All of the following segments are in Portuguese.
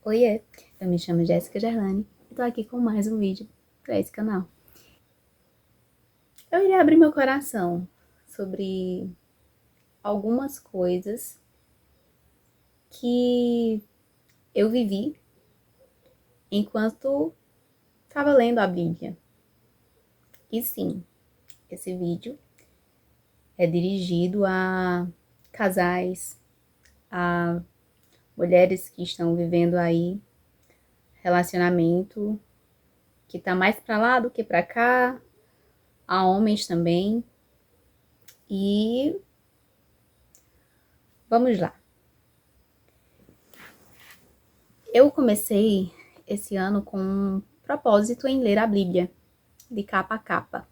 Oiê, eu me chamo Jéssica Gerlani e tô aqui com mais um vídeo para esse canal. Eu iria abrir meu coração sobre algumas coisas que eu vivi enquanto estava lendo a Bíblia. E sim, esse vídeo é dirigido a casais, a mulheres que estão vivendo aí relacionamento que tá mais para lá do que para cá, a homens também. E vamos lá. Eu comecei esse ano com um propósito em ler a Bíblia, de capa a capa.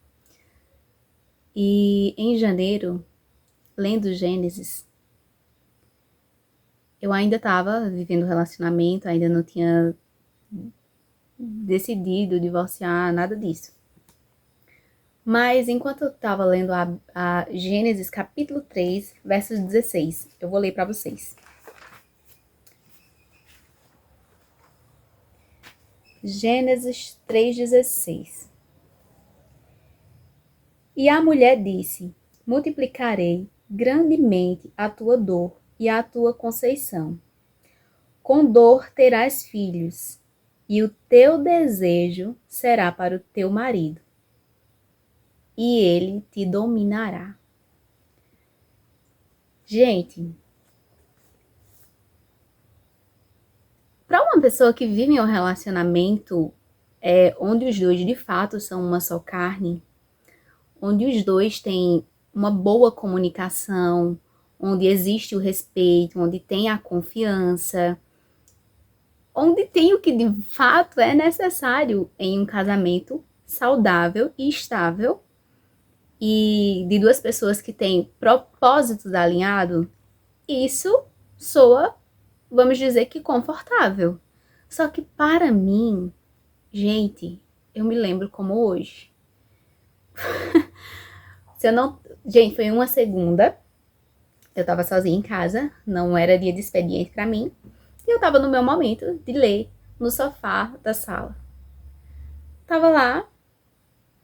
E em janeiro, lendo Gênesis, eu ainda estava vivendo relacionamento, ainda não tinha decidido divorciar, nada disso. Mas enquanto eu estava lendo a Gênesis capítulo 3, versos 16, eu vou ler para vocês. Gênesis 3,16. E a mulher disse: multiplicarei grandemente a tua dor e a tua conceição. Com dor terás filhos, e o teu desejo será para o teu marido, e ele te dominará. Gente, para uma pessoa que vive em um relacionamento onde os dois de fato são uma só carne, onde os dois têm uma boa comunicação, onde existe o respeito, onde tem a confiança, onde tem o que de fato é necessário em um casamento saudável e estável, e de duas pessoas que têm propósitos alinhados, isso soa, vamos dizer que confortável. Só que para mim, gente, eu me lembro como hoje. Se eu não, gente, foi uma segunda, eu tava sozinha em casa, não era dia de expediente para mim, e eu tava no meu momento de ler no sofá da sala. Tava lá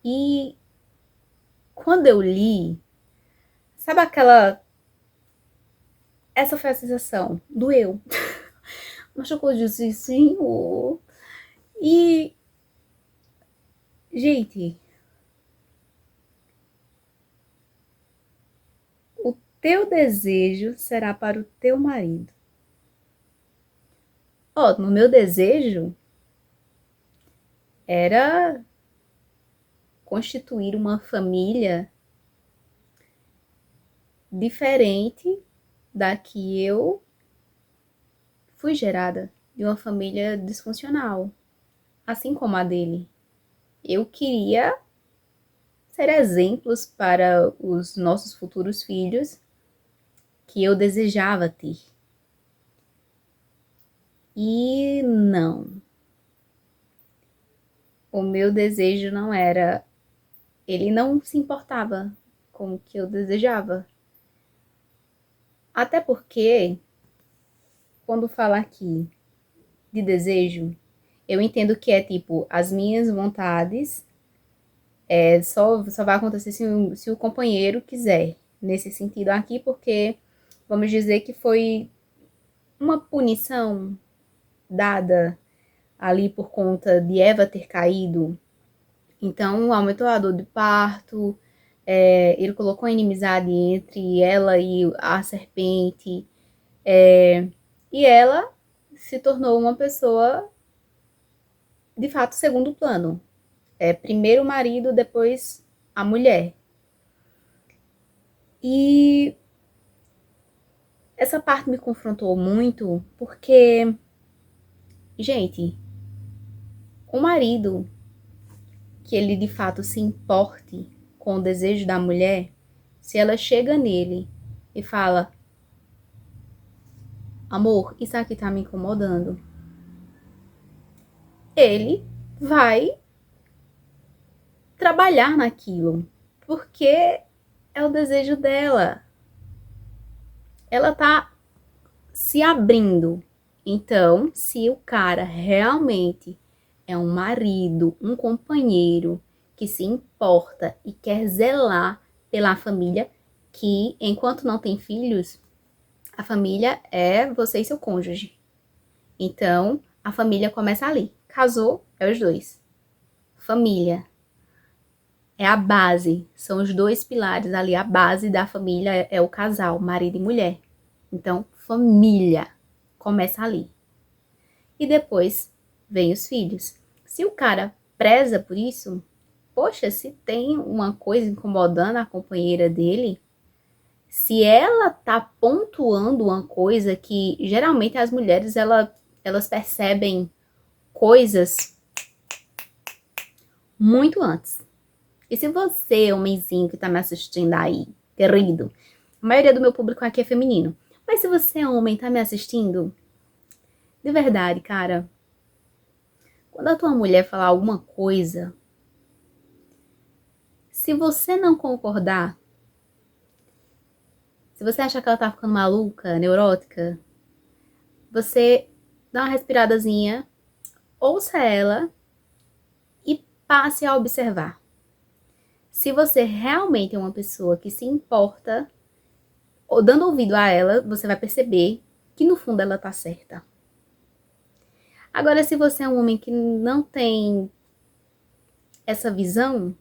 e quando eu li, sabe aquela... Essa foi a sensação, doeu. Machucou de Senhor. E, gente, o teu desejo será para o teu marido. Ó, no meu desejo era constituir uma família diferente da que eu fui gerada, de uma família disfuncional, assim como a dele. Eu queria ser exemplos para os nossos futuros filhos que eu desejava ter. E não. O meu desejo não era... Ele não se importava com o que eu desejava. Até porque, quando fala aqui de desejo, eu entendo que é tipo, as minhas vontades só vai acontecer se o companheiro quiser. Nesse sentido aqui, porque vamos dizer que foi uma punição dada ali por conta de Eva ter caído. Então, aumentou a dor de parto, ele colocou a inimizade entre ela e a serpente, e ela se tornou uma pessoa, de fato, segundo plano. Primeiro o marido, depois a mulher. E essa parte me confrontou muito, porque, gente, o marido, que ele de fato se importe com o desejo da mulher, se ela chega nele e fala: amor, isso aqui tá me incomodando, ele vai trabalhar naquilo, porque é o desejo dela. Ela tá se abrindo. Então, se o cara realmente é um marido, um companheiro que se importa e quer zelar pela família, que enquanto não tem filhos, a família é você e seu cônjuge. Então, a família começa ali. Casou, é os dois. Família é a base, são os dois pilares ali. A base da família é o casal, marido e mulher. Então, família começa ali. E depois vem os filhos. Se o cara preza por isso, poxa, se tem uma coisa incomodando a companheira dele, se ela tá pontuando uma coisa que geralmente as mulheres elas percebem coisas muito antes. E se você, homenzinho que tá me assistindo aí, querido, a maioria do meu público aqui é feminino, mas se você, homem, tá me assistindo, de verdade, cara, quando a tua mulher falar alguma coisa, se você não concordar, se você achar que ela tá ficando maluca, neurótica, você dá uma respiradazinha, ouça ela e passe a observar. Se você realmente é uma pessoa que se importa, ou dando ouvido a ela, você vai perceber que no fundo ela tá certa. Agora, se você é um homem que não tem essa visão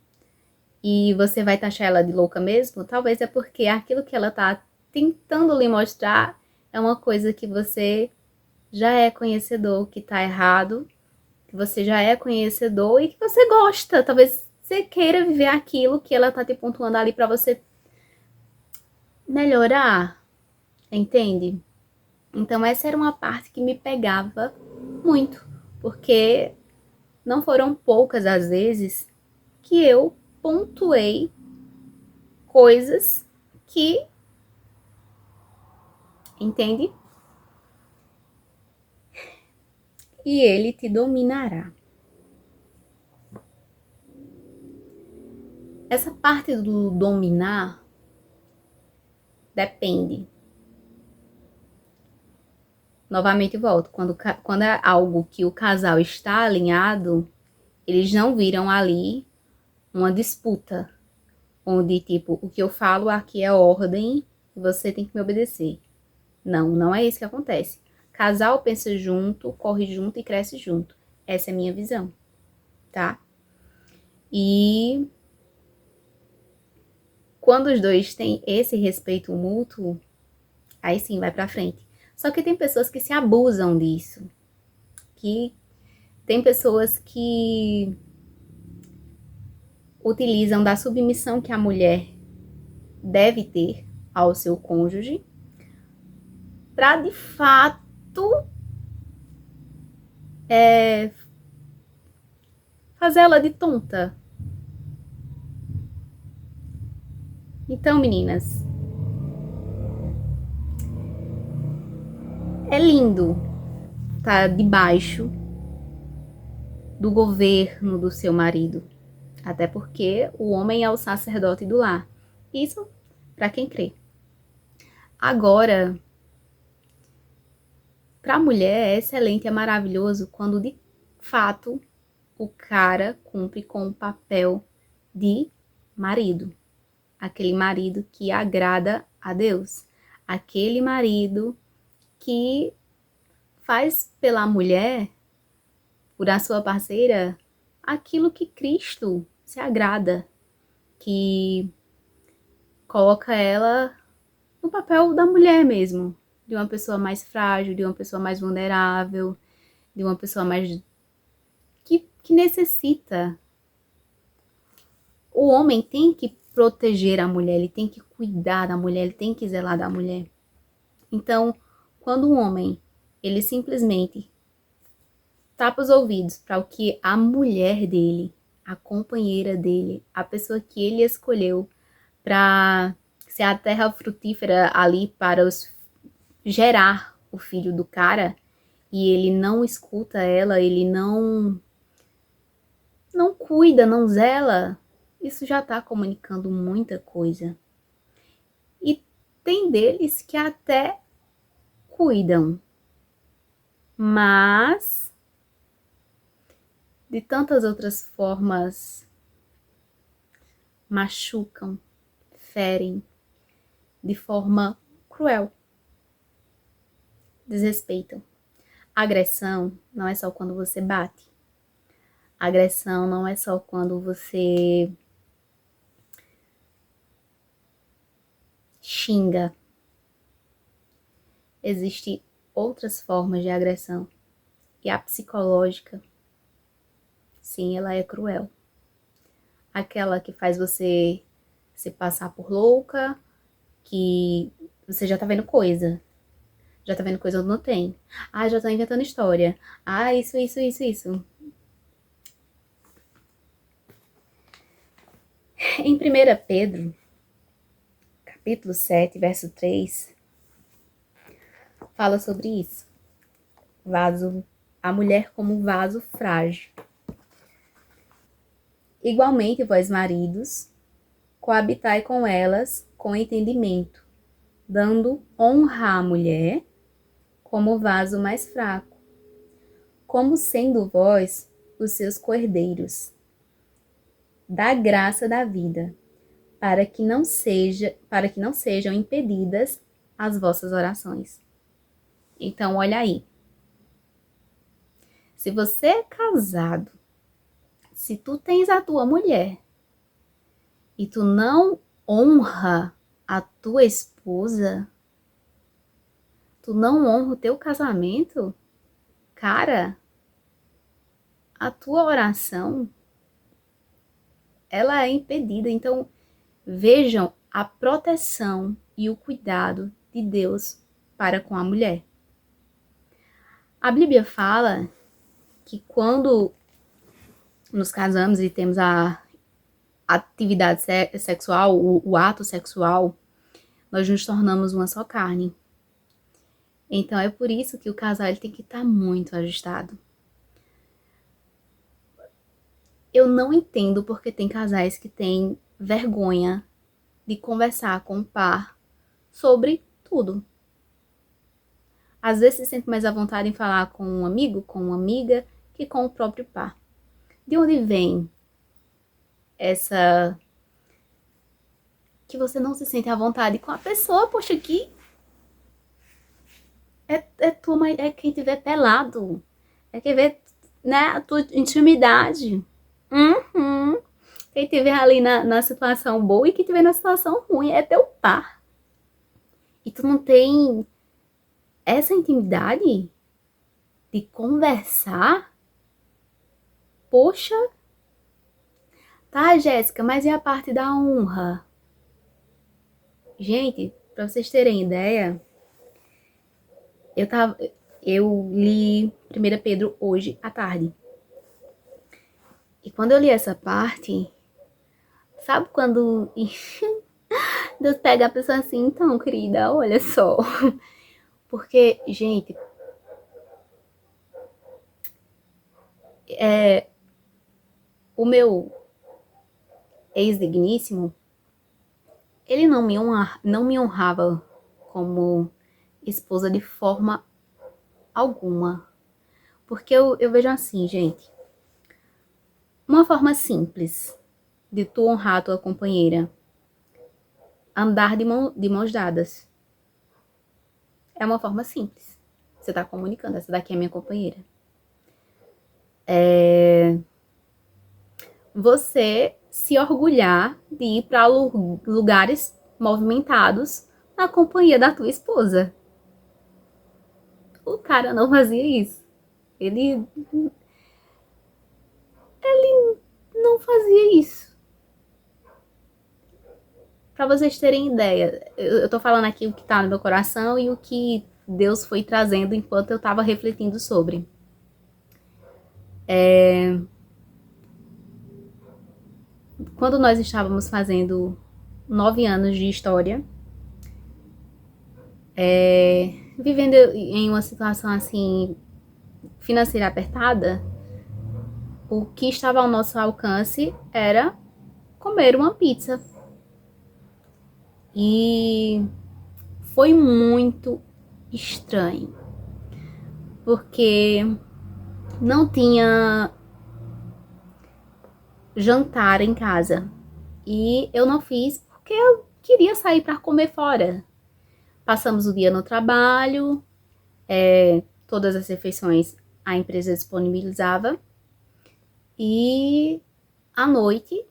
e você vai taxar ela de louca mesmo, talvez é porque aquilo que ela tá tentando lhe mostrar é uma coisa que você já é conhecedor, que tá errado, que você já é conhecedor e que você gosta. Talvez você queira viver aquilo que ela tá te pontuando ali pra você melhorar, entende? Então essa era uma parte que me pegava muito, porque não foram poucas as vezes que eu pontuei coisas que, entende? E ele te dominará. Essa parte do dominar depende. Novamente volto, quando é algo que o casal está alinhado, eles não viram ali uma disputa, onde tipo, o que eu falo aqui é ordem e você tem que me obedecer. Não, não é isso que acontece. Casal pensa junto, corre junto e cresce junto. Essa é a minha visão, tá? E quando os dois têm esse respeito mútuo, aí sim vai pra frente. Só que tem pessoas que se abusam disso. Que tem pessoas que utilizam da submissão que a mulher deve ter ao seu cônjuge para de fato fazer ela de tonta. Então, meninas, é lindo estar debaixo do governo do seu marido. Até porque o homem é o sacerdote do lar. Isso para quem crê. Agora, para a mulher é excelente, é maravilhoso quando de fato o cara cumpre com o papel de marido. Aquele marido que agrada a Deus. Aquele marido que faz pela mulher, por a sua parceira, aquilo que Cristo se agrada, que coloca ela no papel da mulher mesmo, de uma pessoa mais frágil, de uma pessoa mais vulnerável, de uma pessoa mais que necessita. O homem tem que proteger a mulher, ele tem que cuidar da mulher, ele tem que zelar da mulher. Então, quando um homem, ele simplesmente tapa os ouvidos para o que a mulher dele, a companheira dele, a pessoa que ele escolheu para ser a terra frutífera ali para gerar o filho do cara, e ele não escuta ela, ele não cuida, não zela, isso já está comunicando muita coisa. E tem deles que até cuidam, mas de tantas outras formas machucam, ferem de forma cruel, desrespeitam. Agressão não é só quando você bate. Agressão não é só quando você xinga. Existem outras formas de agressão. E a psicológica, sim, ela é cruel. Aquela que faz você se passar por louca, que você já tá vendo coisa. Já tá vendo coisa onde não tem. Ah, já tá inventando história. Ah, isso. Em 1 Pedro, capítulo 7, verso 3, fala sobre isso. A mulher como vaso frágil. Igualmente, vós maridos, coabitai com elas com entendimento, dando honra à mulher como vaso mais fraco, como sendo vós os seus cordeiros, da graça da vida, para que não sejam impedidas as vossas orações. Então, olha aí. Se você é casado, se tu tens a tua mulher e tu não honra a tua esposa, tu não honra o teu casamento, cara, a tua oração, ela é impedida. Então, vejam a proteção e o cuidado de Deus para com a mulher. A Bíblia fala que quando nos casamos e temos a atividade sexual, o ato sexual, nós nos tornamos uma só carne. Então é por isso que o casal ele tem que estar muito ajustado. Eu não entendo porque tem casais que têm vergonha de conversar com o par sobre tudo. Às vezes se sente mais à vontade em falar com um amigo, com uma amiga, que com o próprio par. De onde vem essa... que você não se sente à vontade com a pessoa, poxa, que é quem te vê pelado, é quem vê, né, a tua intimidade. Quem te vê ali na situação boa e quem te vê na situação ruim é teu par. E tu não tem essa intimidade de conversar? Poxa. Tá, Jéssica, mas e a parte da honra? Gente, pra vocês terem ideia, eu li 1 Pedro hoje à tarde. E quando eu li essa parte, sabe quando Deus pega a pessoa assim, então, querida, olha só. Porque, gente, o meu ex-digníssimo, ele não me honrava como esposa de forma alguma. Porque eu vejo assim, gente, uma forma simples de tu honrar a tua companheira, andar de mãos dadas. É uma forma simples. Você tá comunicando, essa daqui é minha companheira. Você se orgulhar de ir para lugares movimentados na companhia da tua esposa. O cara não fazia isso. Ele não fazia isso. Para vocês terem ideia, eu tô falando aqui o que tá no meu coração e o que Deus foi trazendo enquanto eu tava refletindo sobre. Quando nós estávamos fazendo 9 anos de história, vivendo em uma situação assim, financeira apertada, o que estava ao nosso alcance era comer uma pizza. E foi muito estranho. porque não tinha jantar em casa. E eu não fiz porque eu queria sair para comer fora. Passamos o dia no trabalho, todas as refeições a empresa disponibilizava. E à noite,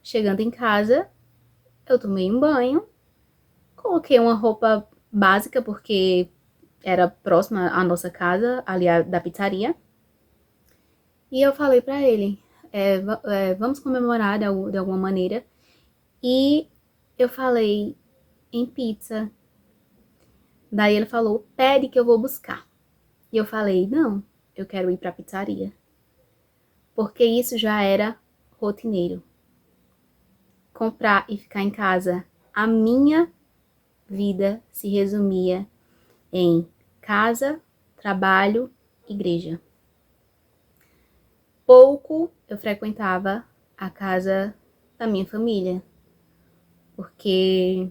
chegando em casa, eu tomei um banho, coloquei uma roupa básica, porque era próxima à nossa casa, ali da pizzaria. E eu falei pra ele, vamos comemorar de alguma maneira. E eu falei em pizza. Daí ele falou, pede que eu vou buscar. E eu falei, não, eu quero ir pra pizzaria. Porque isso já era rotineiro. Comprar e ficar em casa. A minha vida se resumia em casa, trabalho, igreja. Pouco eu frequentava a casa da minha família, porque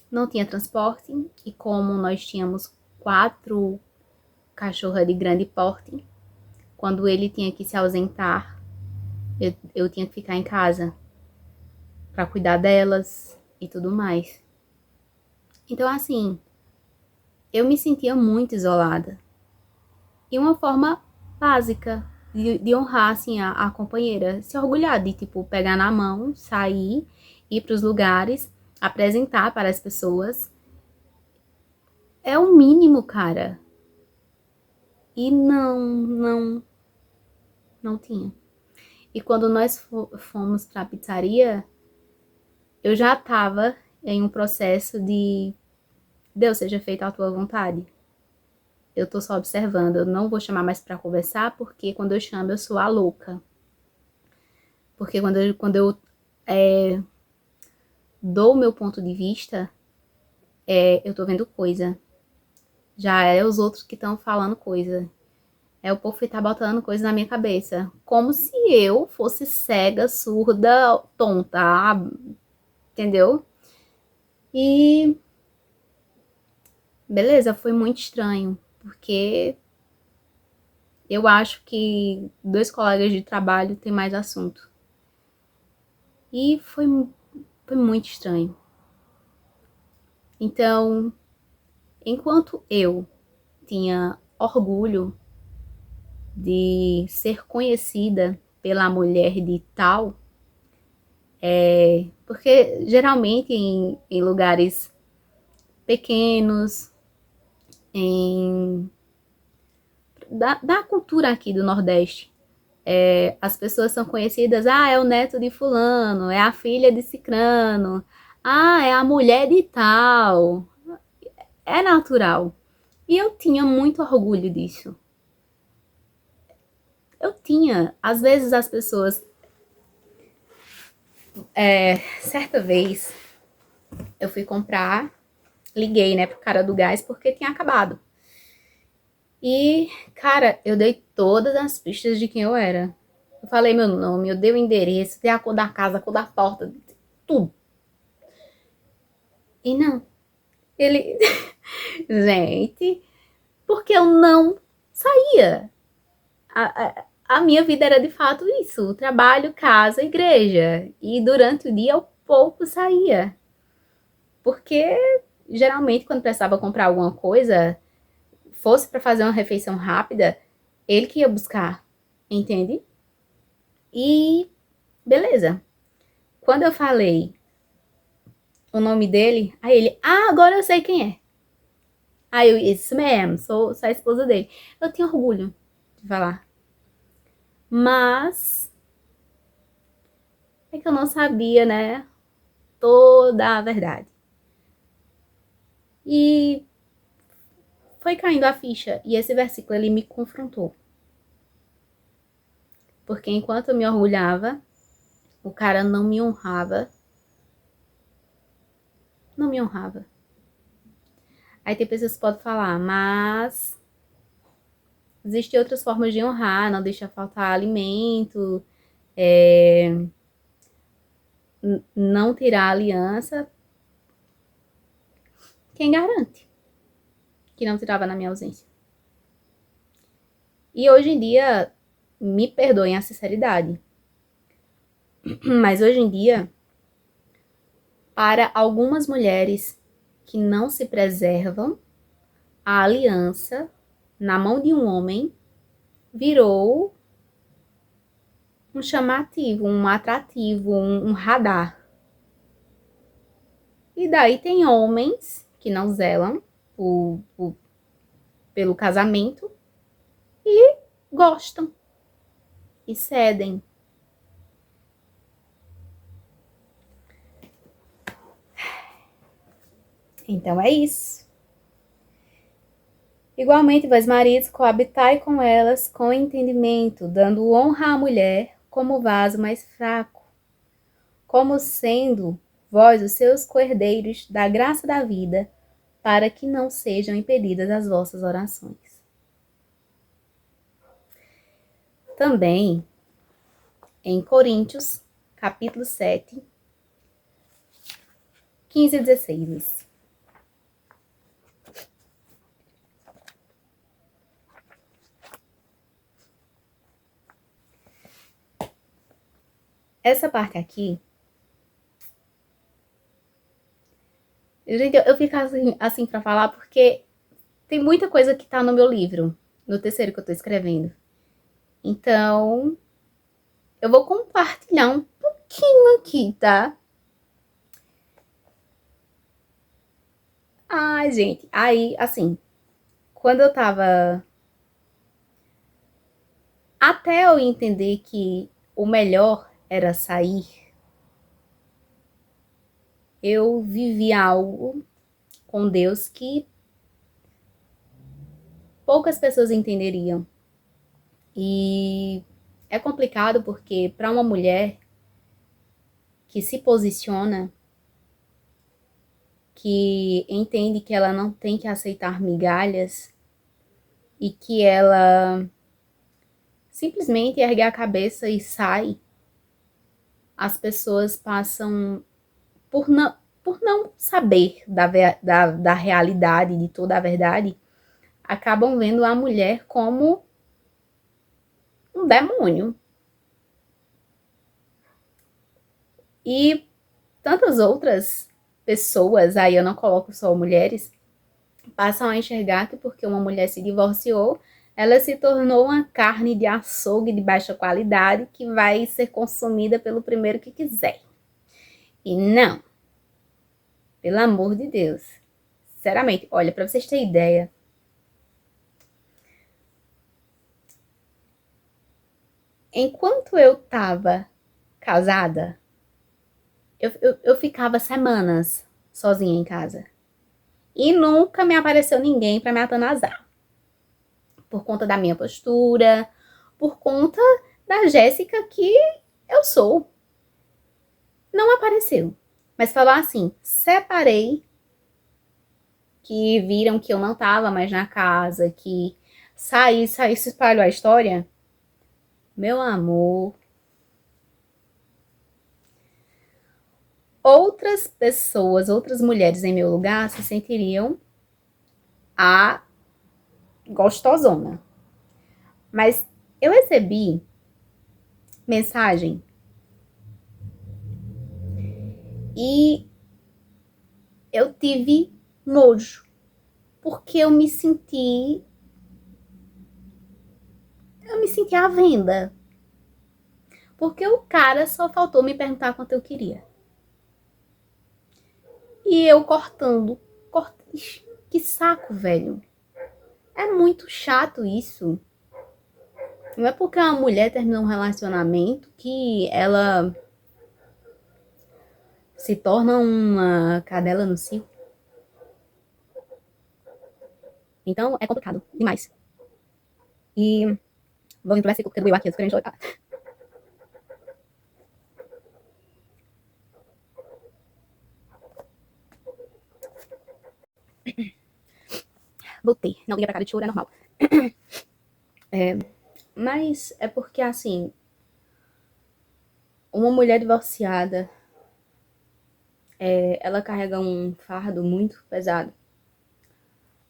não tinha transporte e como nós tínhamos 4 cachorras de grande porte, quando ele tinha que se ausentar, eu tinha que ficar em casa para cuidar delas e tudo mais. Então, assim, eu me sentia muito isolada. E uma forma básica de honrar, assim, a companheira. Se orgulhar de, tipo, pegar na mão, sair, ir para os lugares, apresentar para as pessoas. É o mínimo, cara. E não tinha. E quando nós fomos para a pizzaria, eu já estava em um processo de Deus, seja feita a tua vontade. Eu tô só observando, eu não vou chamar mais para conversar, porque quando eu chamo eu sou a louca. Porque quando eu dou o meu ponto de vista, eu tô vendo coisa. Já é os outros que estão falando coisa. É o povo que tá botando coisa na minha cabeça. Como se eu fosse cega, surda, tonta, entendeu? E beleza, foi muito estranho, porque eu acho que 2 colegas de trabalho têm mais assunto. E foi muito estranho. Então, enquanto eu tinha orgulho de ser conhecida pela mulher de tal, porque geralmente em lugares pequenos, em, da cultura aqui do Nordeste, as pessoas são conhecidas, é o neto de fulano, é a filha de cicrano, é a mulher de tal. É natural. E eu tinha muito orgulho disso. Eu tinha. Às vezes as pessoas. Certa vez eu fui comprar, liguei, né, pro cara do gás porque tinha acabado. E, cara, eu dei todas as pistas de quem eu era. Eu falei meu nome, eu dei o endereço, dei a cor da casa, a cor da porta, tudo. E não. Ele. Gente, porque eu não saía. A minha vida era de fato isso: trabalho, casa, igreja. E durante o dia eu pouco saía. Porque geralmente quando precisava comprar alguma coisa, fosse para fazer uma refeição rápida, ele que ia buscar, entende? E beleza. Quando eu falei o nome dele, aí ele, agora eu sei quem é. Aí eu, isso mesmo, sou a esposa dele. Eu tinha orgulho de falar. Mas é que eu não sabia, né, toda a verdade. E foi caindo a ficha, e esse versículo ele me confrontou. Porque enquanto eu me orgulhava, o cara não me honrava. Não me honrava. Aí tem pessoas que podem falar, mas existem outras formas de honrar, não deixar faltar alimento, não tirar a aliança. Quem garante que não tirava na minha ausência? E hoje em dia, me perdoem a sinceridade, mas hoje em dia, para algumas mulheres que não se preservam, a aliança na mão de um homem virou um chamativo, um atrativo, um radar. E daí tem homens que não zelam pelo casamento e gostam e cedem. Então é isso. Igualmente, vós maridos, coabitai com elas com entendimento, dando honra à mulher como vaso mais fraco, como sendo vós os seus coerdeiros da graça da vida, para que não sejam impedidas as vossas orações. Também, em Coríntios, capítulo 7, 15 e 16. Essa parte aqui, gente, eu fico assim para falar porque tem muita coisa que tá no meu livro, no terceiro que eu tô escrevendo. Então, eu vou compartilhar um pouquinho aqui, tá? Ai, gente, aí, assim, quando eu tava. Até eu entender que o melhor era sair, eu vivi algo com Deus que poucas pessoas entenderiam. E é complicado porque para uma mulher que se posiciona, que entende que ela não tem que aceitar migalhas e que ela simplesmente ergue a cabeça e sai, as pessoas passam por não saber da realidade, de toda a verdade, acabam vendo a mulher como um demônio. E tantas outras pessoas, aí eu não coloco só mulheres, passam a enxergar que porque uma mulher se divorciou, ela se tornou uma carne de açougue de baixa qualidade que vai ser consumida pelo primeiro que quiser. E não, pelo amor de Deus. Sinceramente, olha, para vocês terem ideia, enquanto eu tava casada, eu ficava semanas sozinha em casa. E nunca me apareceu ninguém para me atanazar. Por conta da minha postura, por conta da Jéssica que eu sou. Não apareceu. Mas falar assim, separei, que viram que eu não tava mais na casa, que saí, se espalhou a história. Meu amor, outras pessoas, outras mulheres em meu lugar se sentiriam a gostosona. Mas eu recebi mensagem e eu tive nojo, porque eu me senti à venda. Porque o cara só faltou me perguntar quanto eu queria. E eu cortando. Ixi, que saco, velho. É muito chato isso. Não é porque uma mulher terminou um relacionamento que ela se torna uma cadela no cio. Então é complicado demais. E vou pro versículo porque doeu aqui, eu tô querendo chorar. Voltei. Não liga pra cara de choro, é normal. Mas é porque, assim, uma mulher divorciada, ela carrega um fardo muito pesado.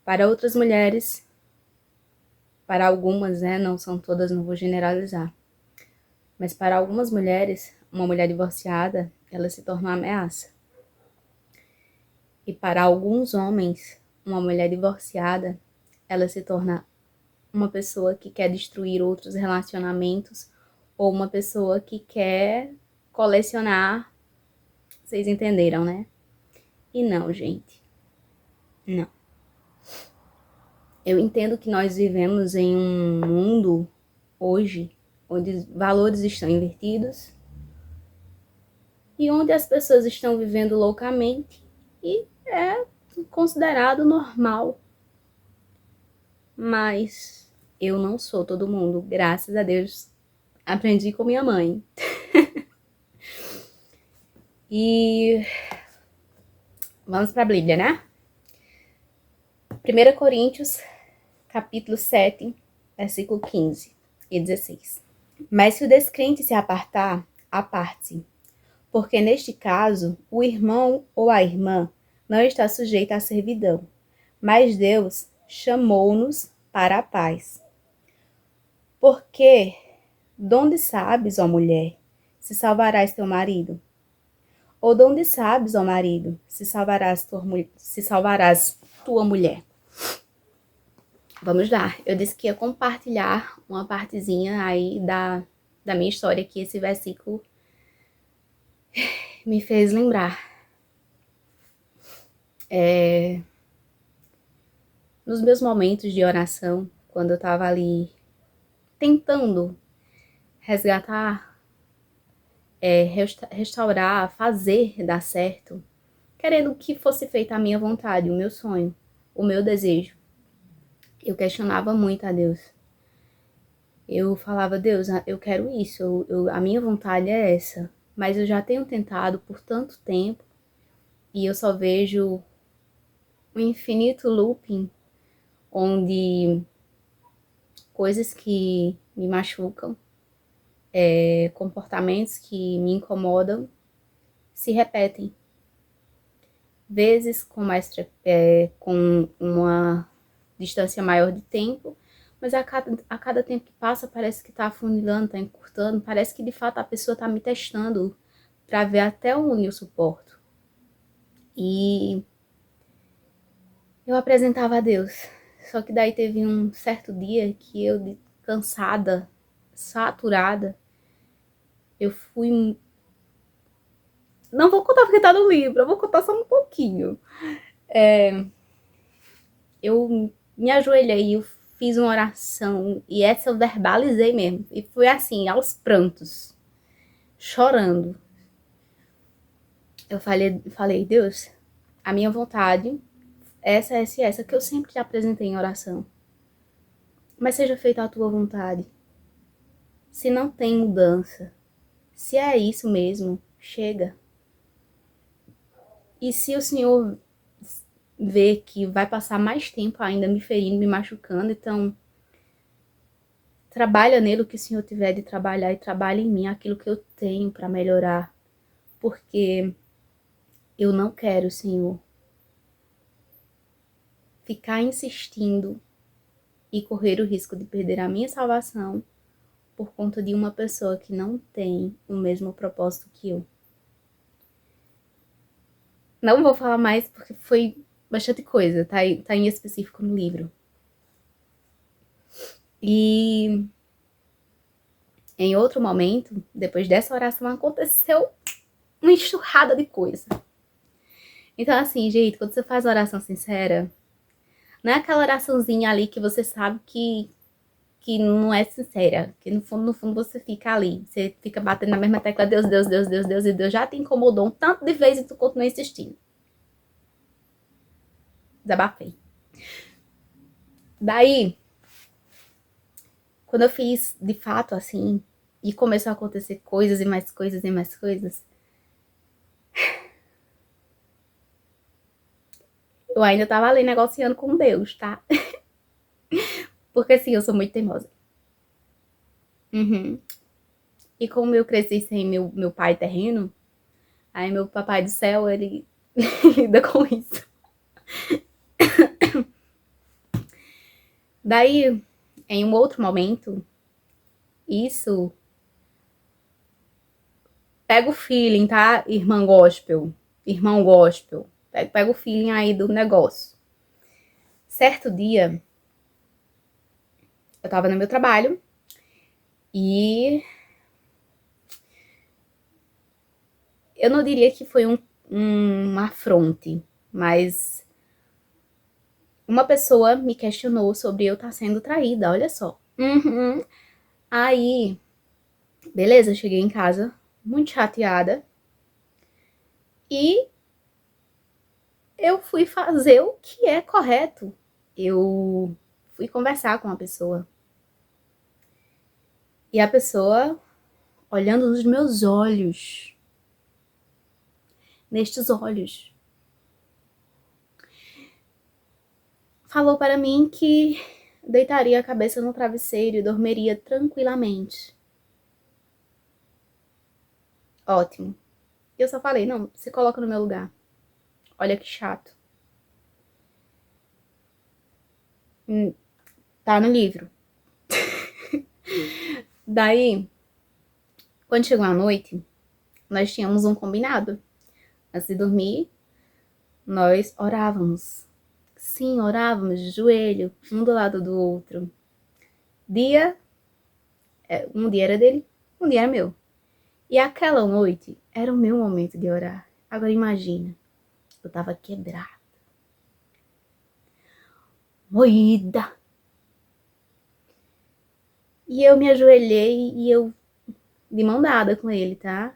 Para outras mulheres, para algumas, né, não são todas, não vou generalizar, mas para algumas mulheres, uma mulher divorciada, ela se torna uma ameaça. E para alguns homens, uma mulher divorciada, ela se torna uma pessoa que quer destruir outros relacionamentos ou uma pessoa que quer colecionar. Vocês entenderam, né? E não, gente. Não. Eu entendo que nós vivemos em um mundo hoje onde valores estão invertidos e onde as pessoas estão vivendo loucamente e é considerado normal. Mas eu não sou todo mundo, graças a Deus. Aprendi com minha mãe. E vamos para a Bíblia, né? 1 Coríntios, capítulo 7, versículo 15 e 16. Mas se o descrente se apartar, aparte-se, porque neste caso o irmão ou a irmã não está sujeito à servidão, mas Deus chamou-nos para a paz. Porque, donde sabes, ó mulher, se salvarás teu marido? Ou donde sabes, ó marido, se salvarás tua mulher? Vamos lá, eu disse que ia compartilhar uma partezinha aí da minha história, que esse versículo me fez lembrar. Nos meus momentos de oração, quando eu tava ali tentando resgatar, restaurar, fazer dar certo, querendo que fosse feita a minha vontade, o meu sonho, o meu desejo. Eu questionava muito a Deus. Eu falava, Deus, eu quero isso, a minha vontade é essa. Mas eu já tenho tentado por tanto tempo e eu só vejo um infinito looping onde coisas que me machucam, comportamentos que me incomodam, se repetem. Vezes com uma distância maior de tempo, mas a cada tempo que passa parece que tá afunilando, tá encurtando, parece que de fato a pessoa tá me testando para ver até onde eu suporto. E eu apresentava a Deus, só que daí teve um certo dia que eu, cansada, saturada, eu fui... Não vou contar porque tá no livro, eu vou contar só um pouquinho. Eu me ajoelhei, eu fiz uma oração, e essa eu verbalizei mesmo. E foi assim, aos prantos, chorando. Eu falei, Deus, a minha vontade, essa que eu sempre te apresentei em oração. Mas seja feita a tua vontade. Se não tem mudança, se é isso mesmo, chega. E se o Senhor vê que vai passar mais tempo ainda me ferindo, me machucando, então trabalha nele o que o Senhor tiver de trabalhar e trabalha em mim aquilo que eu tenho para melhorar. Porque eu não quero, Senhor, ficar insistindo e correr o risco de perder a minha salvação por conta de uma pessoa que não tem o mesmo propósito que eu. Não vou falar mais porque foi bastante coisa, tá em específico no livro. E em outro momento, depois dessa oração, aconteceu uma enxurrada de coisa. Então, assim, gente, quando você faz oração sincera, não é aquela oraçãozinha ali que você sabe que não é sincera, que no fundo você fica ali, você fica batendo na mesma tecla, Deus, Deus, Deus, Deus, Deus, e Deus já te incomodou um tanto de vezes e tu continua insistindo. Desabafei. Daí, quando eu fiz de fato assim, e começou a acontecer coisas e mais coisas e mais coisas, eu ainda tava ali negociando com Deus, tá? Porque assim, eu sou muito teimosa. Uhum. E como eu cresci sem meu pai terreno, aí meu papai do céu, ele lida com isso. Daí, em um outro momento, isso pega o feeling, tá? Irmã gospel, irmão gospel. Pega o feeling aí do negócio. Certo dia, eu tava no meu trabalho e eu não diria que foi um afronte, mas uma pessoa me questionou sobre eu estar sendo traída, olha só. Uhum. Aí, beleza, cheguei em casa muito chateada e eu fui fazer o que é correto. Eu fui conversar com a pessoa. E a pessoa, olhando nos meus olhos, nestes olhos, falou para mim que deitaria a cabeça no travesseiro e dormiria tranquilamente. Ótimo. Eu só falei, não, se coloca no meu lugar. Olha que chato. Tá no livro. Daí, quando chegou a noite, nós tínhamos um combinado. Antes de dormir, nós orávamos. Sim, orávamos de joelho, um do lado do outro. Um dia era dele, um dia era meu. E aquela noite era o meu momento de orar. Agora imagina, eu tava quebrada, moída. E eu me ajoelhei e eu de mão dada com ele, tá?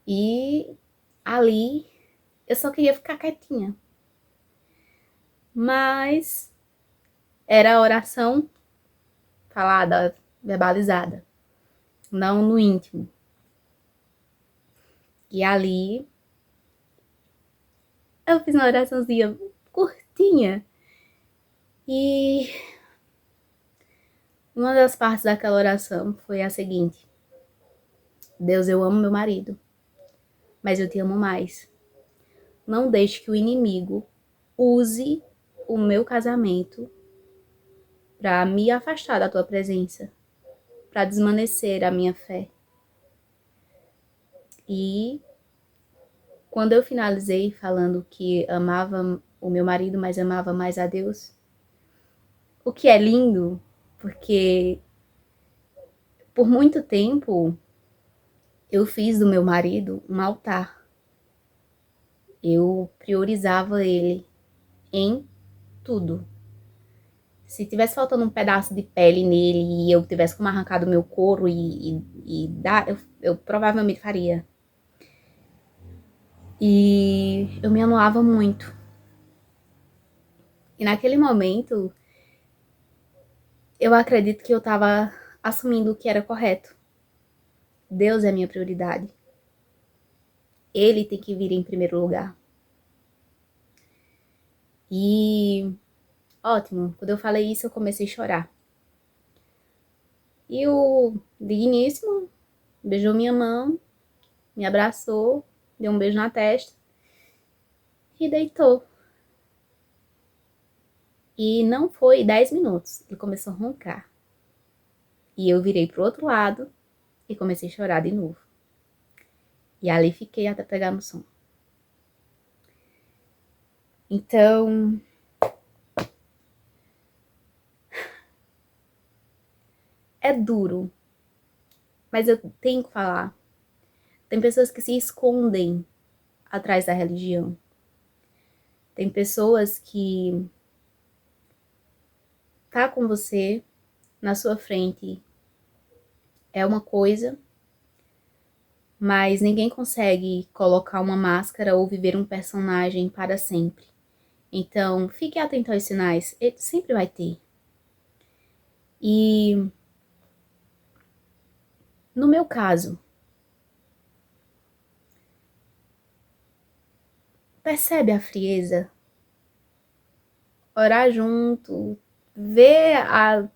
E ali eu só queria ficar quietinha. Mas era a oração falada, verbalizada, não no íntimo. E ali eu fiz uma oraçãozinha curtinha. E uma das partes daquela oração foi a seguinte: Deus, eu amo meu marido, mas eu te amo mais. Não deixe que o inimigo use o meu casamento para me afastar da tua presença, para desmanecer a minha fé. E quando eu finalizei falando que amava o meu marido, mas amava mais a Deus, o que é lindo, porque por muito tempo eu fiz do meu marido um altar. Eu priorizava ele em tudo. Se tivesse faltando um pedaço de pele nele e eu tivesse como arrancado o meu couro e dar, eu provavelmente faria. E eu me anulava muito. E naquele momento, eu acredito que eu tava assumindo o que era correto. Deus é minha prioridade. Ele tem que vir em primeiro lugar. E ótimo, quando eu falei isso, eu comecei a chorar. E o digníssimo beijou minha mão, me abraçou, deu um beijo na testa e deitou. E não foi 10 minutos, ele começou a roncar. E eu virei pro outro lado e comecei a chorar de novo. E ali fiquei até pegar no sono. Então, é duro, mas eu tenho que falar. Tem pessoas que se escondem atrás da religião. Tem pessoas que tá com você na sua frente é uma coisa, mas ninguém consegue colocar uma máscara ou viver um personagem para sempre. Então, fique atento aos sinais, ele sempre vai ter. E no meu caso, percebe a frieza? Orar junto, ver a.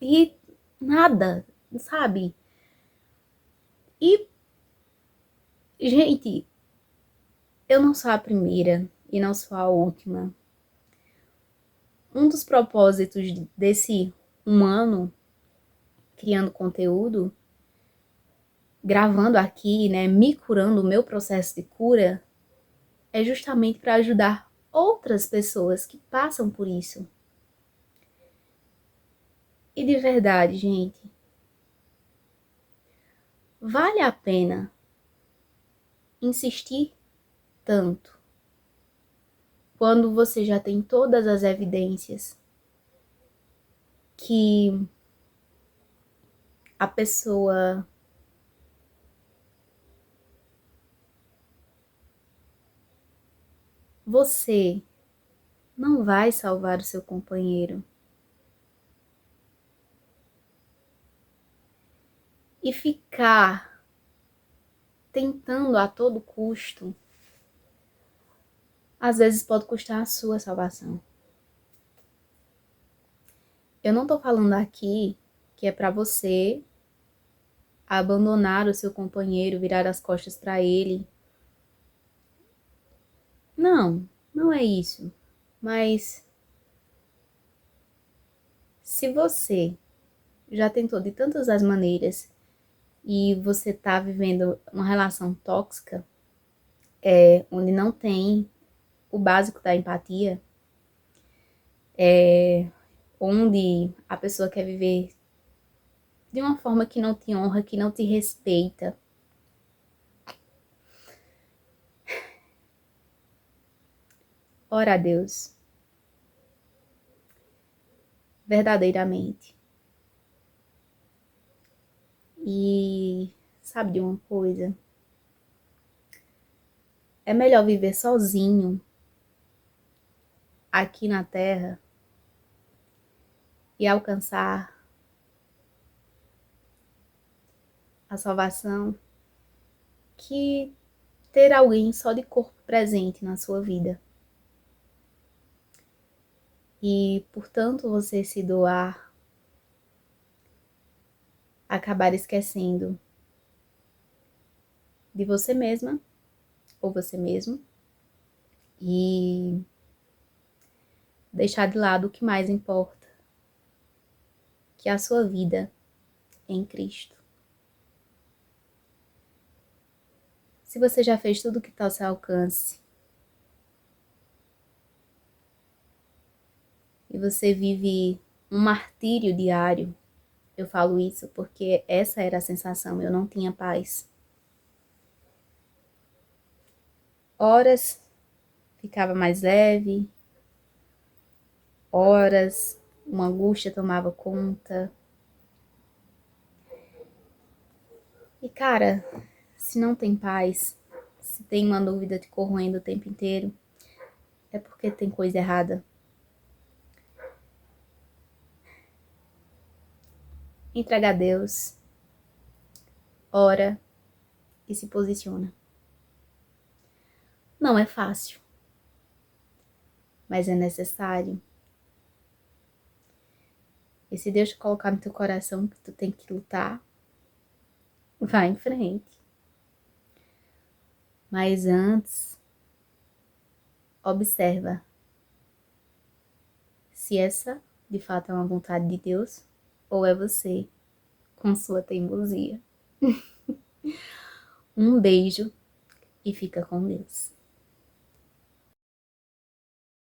E nada, sabe? E, gente, eu não sou a primeira e não sou a última. um dos propósitos desse humano criando conteúdo, gravando aqui, né, me curando, o meu processo de cura, é justamente para ajudar outras pessoas que passam por isso. E de verdade, gente, vale a pena insistir tanto quando você já tem todas as evidências que a pessoa você não vai salvar o seu companheiro. E ficar tentando a todo custo, às vezes pode custar a sua salvação. Eu não tô falando aqui que é para você abandonar o seu companheiro, virar as costas para ele. Não, não é isso. Mas se você já tentou de tantas as maneiras e você tá vivendo uma relação tóxica, onde não tem o básico da empatia, onde a pessoa quer viver de uma forma que não te honra, que não te respeita, ora a Deus, verdadeiramente. E sabe de uma coisa? É melhor viver sozinho aqui na Terra e alcançar a salvação que ter alguém só de corpo presente na sua vida. E, portanto, você se doar, acabar esquecendo de você mesma ou você mesmo e deixar de lado o que mais importa, que é a sua vida em Cristo. Se você já fez tudo o que está ao seu alcance e você vive um martírio diário, eu falo isso porque essa era a sensação, eu não tinha paz. Horas ficava mais leve, horas uma angústia tomava conta. E cara, se não tem paz, se tem uma dúvida te corroendo o tempo inteiro, é porque tem coisa errada. Entrega a Deus, ora e se posiciona. Não é fácil, mas é necessário. E se Deus colocar no teu coração que tu tem que lutar, vai em frente. Mas antes, observa se essa de fato é uma vontade de Deus ou é você com sua teimosia. Um beijo e fica com Deus.